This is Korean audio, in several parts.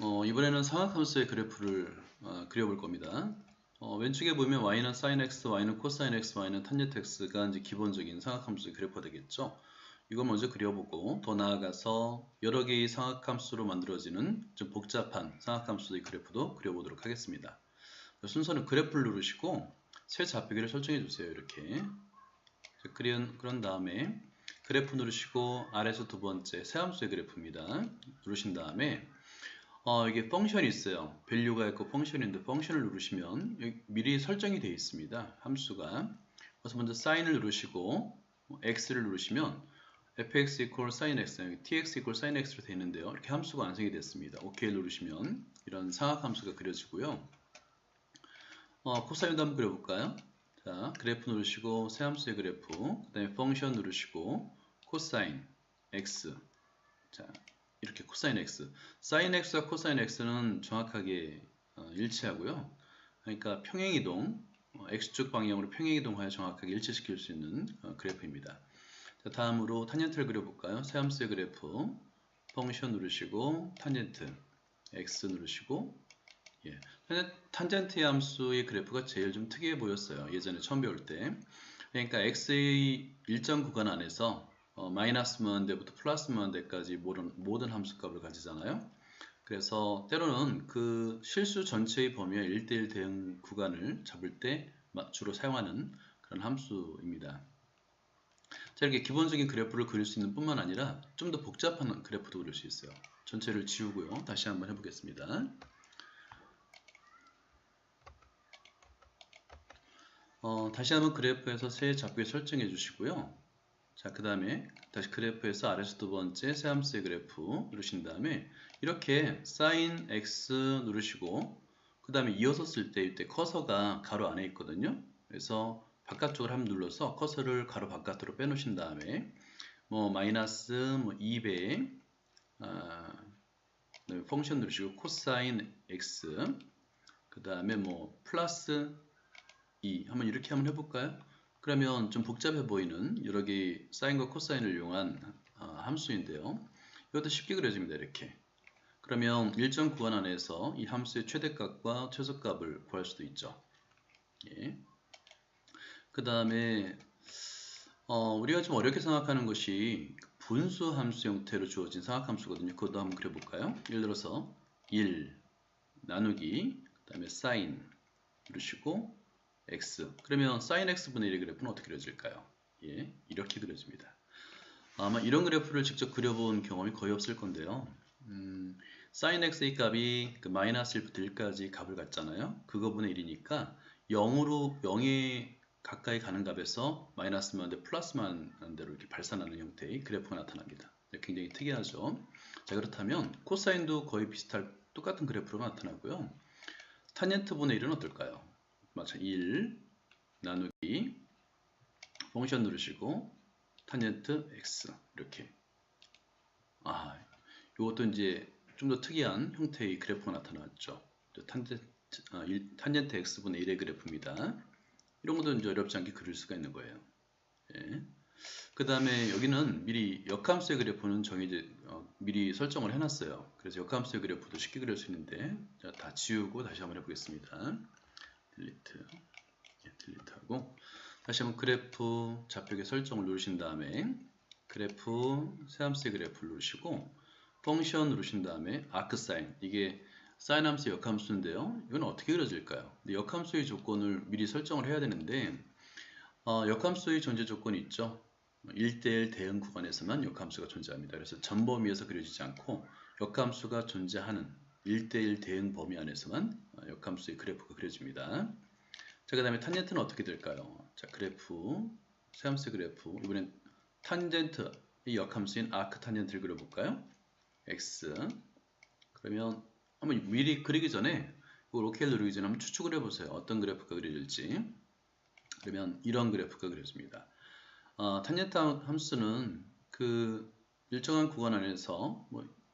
이번에는 삼각함수의 그래프를 그려볼 겁니다. 왼쪽에 보면 y는 sin x, y는 cosine x, y는 tangent x가 이제 기본적인 삼각함수의 그래프가 되겠죠. 이거 먼저 그려보고 더 나아가서 여러 개의 삼각함수로 만들어지는 좀 복잡한 삼각함수의 그래프도 그려보도록 하겠습니다. 순서는 그래프를 누르시고 세 좌표기를 설정해 주세요. 이렇게 그런 다음에 그래프 누르시고 아래에서 두 번째 세함수의 그래프입니다. 누르신 다음에 이게 펑션이 있어요. 밸류가 있고 펑션인데 펑션을 누르시면 여기 미리 설정이 되어 있습니다. 함수가. 그래서 먼저 sign을 누르시고 x를 누르시면 fx equal sin x, tx equal sin x로 되어 있는데요. 이렇게 함수가 완성이 됐습니다. OK를 누르시면 이런 상악함수가 그려지고요. 코사인도 한번 그려볼까요? 자, 그래프 누르시고 세함수의 그래프, 그 다음에 펑션 누르시고 코사인 x. 자, 이렇게 코사인 x, 사인 x와 코사인 x는 정확하게 일치하고요. 그러니까 평행이동, x축 방향으로 평행이동하여 정확하게 일치시킬 수 있는 그래프입니다. 자, 다음으로 탄젠트를 그려볼까요? 세함수의 그래프, 펑션 누르시고 탄젠트 x 누르시고, 예, 탄젠트 함수의 그래프가 제일 좀 특이해 보였어요. 예전에 처음 배울 때. 그러니까 x의 일정 구간 안에서 마이너스 무한대부터 플러스 무한대까지 모든 함수값을 가지잖아요. 그래서 때로는 그 실수 전체의 범위와 1대1 대응 구간을 잡을 때 주로 사용하는 그런 함수입니다. 자, 이렇게 기본적인 그래프를 그릴 수 있는 뿐만 아니라 좀 더 복잡한 그래프도 그릴 수 있어요. 전체를 지우고요. 다시 한번 해보겠습니다. 다시 한번 그래프에서 세 좌표에 설정해 주시고요. 자, 그 다음에 다시 그래프에서 아래에서 두 번째 세함수의 그래프 누르신 다음에 이렇게 sin x 누르시고 그 다음에 이어서 쓸 때 이때 커서가 가로 안에 있거든요. 그래서 바깥쪽으로 한번 눌러서 커서를 가로 바깥으로 빼놓으신 다음에 마이너스 2배 그다음에 펑션 누르시고 코사인 x 그 다음에 플러스 2 이렇게 한번 해볼까요? 그러면 좀 복잡해 보이는 여러 개의 사인과 코사인을 이용한 함수인데요. 이것도 쉽게 그려집니다. 이렇게. 그러면 일정 구간 안에서 이 함수의 최대값과 최소값을 구할 수도 있죠. 예. 그 다음에 우리가 좀 어렵게 생각하는 것이 분수 함수 형태로 주어진 사각함수거든요. 그것도 한번 그려볼까요? 예를 들어서 1 나누기 그 다음에 사인 누르시고 x. 그러면 sin x분의 1의 그래프는 어떻게 그려질까요? 예, 이렇게 그려집니다. 아마 이런 그래프를 직접 그려본 경험이 거의 없을 건데요. sin x의 값이 그 마이너스 1부터 1까지 값을 갖잖아요. 그거분의 1이니까 0에 가까이 가는 값에서 마이너스만 대 플러스만 대로 이렇게 발산하는 형태의 그래프가 나타납니다. 굉장히 특이하죠. 자, 그렇다면 코사인도 거의 비슷할 똑같은 그래프로 나타나고요. 탄젠트 분의 1은 어떨까요? 맞아, 1 나누기 펑션 누르시고 탄젠트 x 이렇게. 이것도 이제 좀 더 특이한 형태의 그래프가 나타났죠. 탄젠트 x분의 1의 그래프입니다. 이런 것도 이제 어렵지 않게 그릴 수가 있는 거예요. 예. 그 다음에 여기는 미리 역함수의 그래프는 미리 설정을 해놨어요. 그래서 역함수의 그래프도 쉽게 그릴 수 있는데, 자, 다 지우고 다시 한번 해보겠습니다. 딜리트하고 다시 한번 그래프 좌표계 설정을 누르신 다음에 그래프 세함수의 그래프를 누르시고 펑션 누르신 다음에 아크사인, 이게 사인 함수 역함수인데요. 이건 어떻게 그려질까요? 역함수의 조건을 미리 설정을 해야 되는데 역함수의 존재 조건이 있죠. 1대1 대응 구간에서만 역함수가 존재합니다. 그래서 전 범위에서 그려지지 않고 역함수가 존재하는 1대1 대응 범위 안에서만 역함수의 그래프가 그려집니다. 자, 그 다음에 탄젠트는 어떻게 될까요? 자, 그래프, 세함수 그래프, 이번엔 탄젠트, 이 역함수인 아크 탄젠트를 그려볼까요? x. 그러면 한번 미리 그리기 전에 이걸 OK 누르기 전에 한번 추측을 해보세요. 어떤 그래프가 그려질지. 그러면 이런 그래프가 그려집니다. 탄젠트 함수는 그 일정한 구간 안에서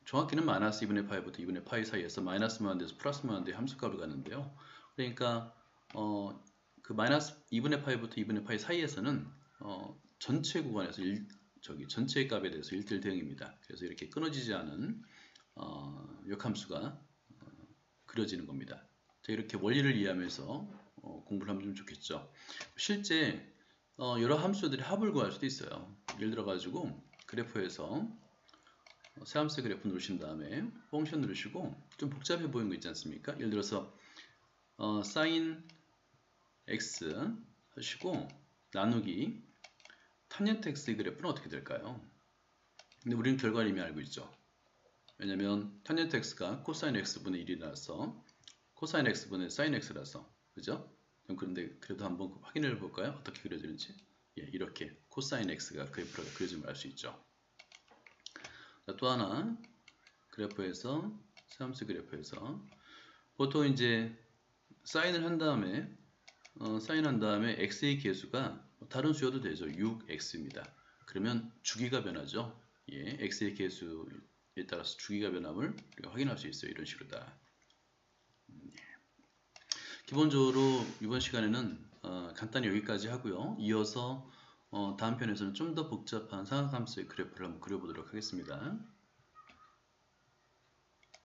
정확히는 마이너스 2분의 파이부터 2분의 파이 사이에서 마이너스 무한대에서 플러스 무한대 함수값을 갖는데요. 그러니까 그 마이너스 2분의 파이부터 2분의 파이 사이에서는 전체 구간에서 전체의 값에 대해서 1대1 대응입니다. 그래서 이렇게 끊어지지 않은 역함수가 그려지는 겁니다. 자, 이렇게 원리를 이해하면서 공부를 하면 좀 좋겠죠. 실제 여러 함수들이 합을 구할 수도 있어요. 예를 들어 가지고 그래프에서 세함수 그래프 누르신 다음에 펑션 누르시고 좀 복잡해 보이는 거 있지 않습니까? 예를 들어서 sin x 하시고 나누기 탄젠트 x의 그래프는 어떻게 될까요? 근데 우리는 결과를 이미 알고 있죠. 왜냐면 탄젠트 x가 코사인 x분의 1이라서 코사인 x분의 사인 x라서, 그죠? 그런데 그래도 한번 확인해 볼까요? 어떻게 그려지는지. 예, 이렇게 코사인 x가 그래프가 그려진 걸 알 수 있죠. 자, 또 하나 그래프에서 세함수 그래프에서 보통 이제 사인을 한 다음에 사인한 다음에 x의 계수가 다른 수여도 되죠. 6x입니다. 그러면 주기가 변하죠. 예, x의 계수에 따라서 주기가 변함을 우리가 확인할 수 있어요. 이런 식으로 다. 기본적으로 이번 시간에는 간단히 여기까지 하고요. 이어서 다음 편에서는 좀 더 복잡한 사각함수의 그래프를 한번 그려보도록 하겠습니다.